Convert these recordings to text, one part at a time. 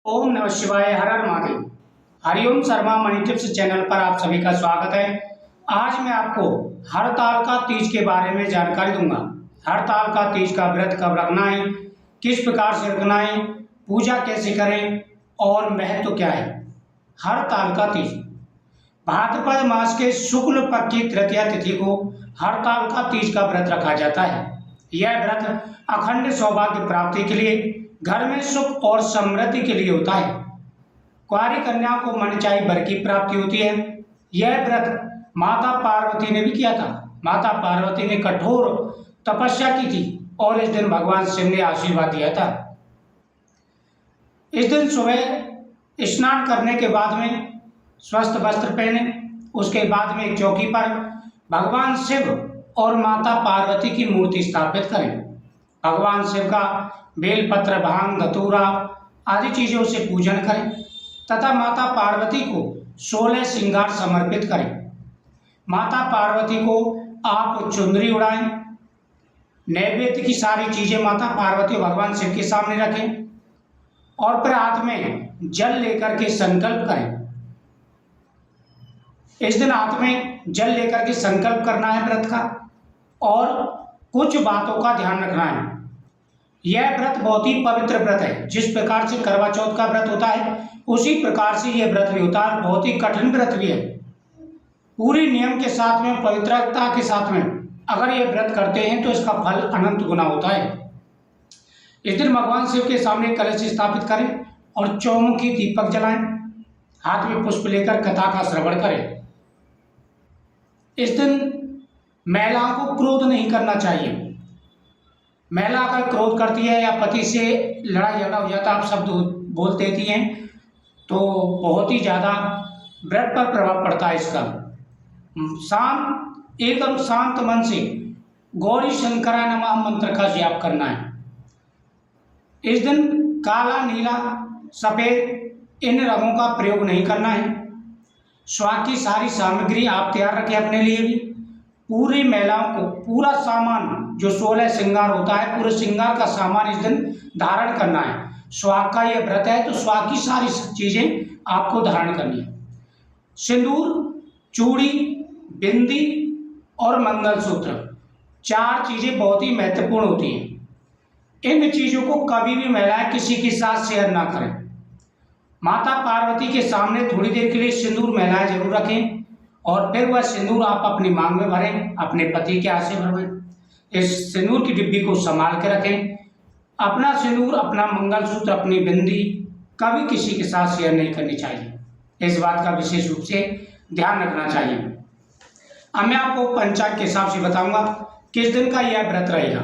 ओम नमः शिवाय। हर हर Mahadev. Hariom Sharma money tips channel पर आप सभी का स्वागत है। आज मैं आपको हड़ताल तीज के बारे में जानकारी दूंगा। हड़ताल तीज का व्रत कब रखना है, किस प्रकार से रखना है, पूजा कैसे करें और महत्व क्या है। हड़ताल तीज भाद्रपद मास के शुक्ल पक्ष की तृतीया तिथि को हड़ताल तीज का व्रत रखा जाता है। यह व्रत अखंड सौभाग्य प्राप्ति के लिए, घर में सुख और समृद्धि के लिए होता है। कुंवारी कन्या को मनचाही वर की प्राप्ति होती है। यह व्रत माता पार्वती ने भी किया था। माता पार्वती ने कठोर तपस्या की थी और इस दिन भगवान शिव ने आशीर्वाद दिया था। इस दिन सुबह स्नान करने के बाद में स्वस्थ वस्त्र पहने, उसके बाद में एक चौकी पर भगवान शिव और माता पार्वती की मूर्ति स्थापित करें। भगवान शिव का बेलपत्र, भांग, धतूरा आदि चीजों से पूजन करें तथा माता पार्वती को 16 श्रृंगार समर्पित करें। माता पार्वती को आप चुंदरी उड़ाएं। नैवेद्य की सारी चीजें माता पार्वती और भगवान शिव के सामने रखें और फिर हाथ में जल लेकर के संकल्प करें। इस दिन हाथ में जल लेकर के संकल्प करना है व्रत का, और कुछ बातों का ध्यान रखना है। यह व्रत बहुत ही पवित्र व्रत है। जिस प्रकार से करवा चौथ का व्रत होता है उसी प्रकार से यह व्रत भी होता है। बहुत ही कठिन व्रत भी है। पूरी नियम के साथ में, पवित्रता के साथ में अगर यह व्रत करते हैं तो इसका फल अनंत गुना होता है। इस दिन भगवान शिव के सामने कलश स्थापित करें और चौमुखी दीपक जलाएं। हाथ में पुष्प लेकर कथा का श्रवण करें। इस दिन महिलाओं को क्रोध नहीं करना चाहिए। महिला अगर क्रोध करती है या पति से लड़ाई झगड़ा हो जाता, आप शब्द बोल देती हैं, तो बहुत ही ज़्यादा व्रत पर प्रभाव पड़ता है इसका। एकदम शांत मन से गौरी शंकरा नमः मंत्र का जाप करना है। इस दिन काला, नीला, सफ़ेद इन रंगों का प्रयोग नहीं करना है। स्वाद की सारी सामग्री आप तैयार रखें अपने लिए भी। पूरी महिलाओं को पूरा सामान जो 16 श्रृंगार होता है, पूरे श्रृंगार का सामान इस दिन धारण करना है। स्वाग का यह व्रत है तो स्वाग की सारी चीजें आपको धारण करनी है। सिंदूर, चूड़ी, बिंदी और मंगलसूत्र, 4 चीजें बहुत ही महत्वपूर्ण होती हैं। इन चीजों को कभी भी महिलाएं किसी के साथ शेयर ना करें। माता पार्वती के सामने थोड़ी देर के लिए सिंदूर महिलाएं जरूर रखें और फिर वह सिंदूर आप अपनी मांग में भरें, अपने पति के हाथ से भरवें। इस सिंदूर की डिब्बी को संभाल के रखें। अपना सिंदूर, अपना मंगलसूत्र, अपनी बिंदी कभी किसी के साथ शेयर नहीं करनी चाहिए। इस बात का विशेष रूप से ध्यान रखना चाहिए। अब मैं आपको पंचांग के हिसाब से बताऊंगा किस दिन का यह व्रत रहेगा।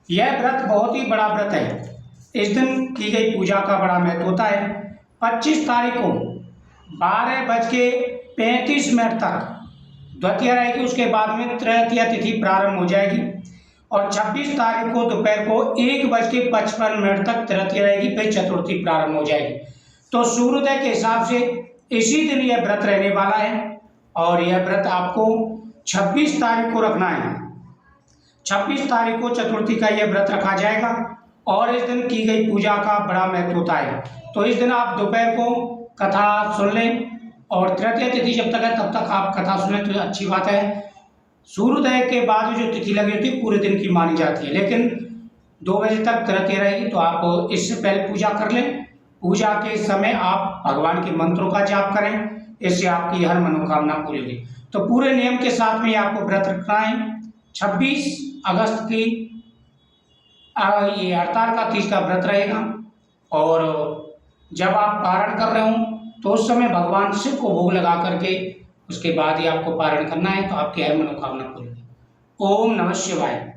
यह व्रत बहुत ही बड़ा व्रत है। इस दिन की गई पूजा का बड़ा महत्व होता है। 25 तारीख को 12:35 तक द्वितीया रहेगी। उसके बाद में तृतीया तिथि प्रारंभ हो जाएगी और 26 तारीख को दोपहर को 1:55 तक तृतीया रहेगी, फिर चतुर्थी प्रारंभ हो जाएगी। तो सूर्योदय के हिसाब से इसी दिन यह व्रत रहने वाला है और यह व्रत आपको 26 तारीख को रखना है। 26 तारीख को चतुर्थी का यह व्रत रखा जाएगा और इस दिन की गई पूजा का बड़ा महत्व होता है। तो इस दिन आप दोपहर को कथा सुन लें और तृतीया तिथि जब तक है तब तक आप कथा सुनें तो अच्छी बात है। सूर्योदय के बाद जो तिथि लगी होती है पूरे दिन की मानी जाती है, लेकिन 2 बजे तक तृतीया रहेगी तो आप इससे पहले पूजा कर लें। पूजा के समय आप भगवान के मंत्रों का जाप करें, इससे आपकी हर मनोकामना पूरी होगी। तो पूरे नियम के साथ में आपको व्रत रखना है। 26 अगस्त की ये हड़ताल तीज का व्रत रहेगा और जब आप पारण कर रहे हो तो उस समय भगवान शिव को भोग लगा करके उसके बाद ही आपको पारण करना है, तो आपकी हर मनोकामना पूरी होगी। ओम नमः शिवाय।